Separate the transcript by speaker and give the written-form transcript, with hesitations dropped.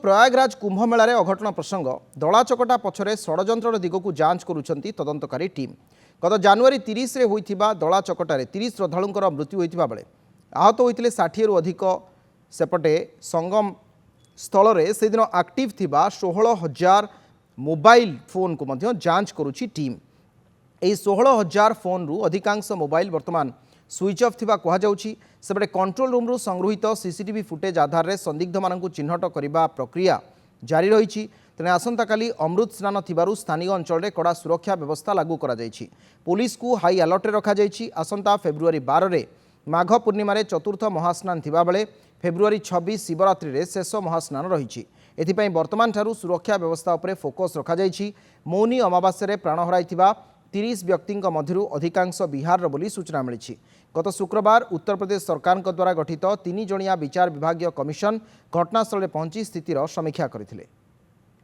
Speaker 1: प्रयागराज कुंभमेला अघटन प्रसंग दलाचकटा पछरे षड्यंत्र दिग को जांच करुछंती तदंतकारी टीम। गत जनवरी 30 रे होइथिबा दलाचकटारे 30 श्रद्धालुंकर मृत्यु होइथिबा बेले आहत होइथिले 60 रु अधिक। सेपटे संगम स्थल रे से दिन एक्टिव थिबा 16,000 मोबाइल फोन को मध्य जांच करुछि टीम। एही 16,000 फोन रु अधिकांश मोबाइल वर्तमान स्विच ऑफ थिबा कहा जाउछि। सेपटे कंट्रोल रूम रु संगृहित सीसीटीवी फुटेज आधार रे संदिग्ध मानकु चिन्हट करिबा प्रक्रिया जारी रहिछि। तेने आसंता काली अमृत स्नान थिबारु स्थानीय अंचल रे कड़ा सुरक्षा व्यवस्था लागू करा जाइछि। पुलिस को हाई अलर्ट रे रखा जाइछि। आसंता फेब्रुआरी 12 रे माघ पूर्णिमा रे चतुर्थ महास्नान थिबा बेले फेब्रुआरी 26 शिवरात्रि रे शेष महास्नान रहिछि। एथिपई वर्तमान ठारू सुरक्षा व्यवस्था उपरे फोकस रखा जाइछि। मौनी अमावास्या रे प्राण हराइथिबा 30 व्यक्ति मध्यरु अधिकांश बिहार बोली सूचना मिली। गत शुक्रवार उत्तर प्रदेश सरकार द्वारा गठित 3 जणिया विचार विभागीय कमिशन घटनास्थल में पहुंची स्थितिर समीक्षा करथिले।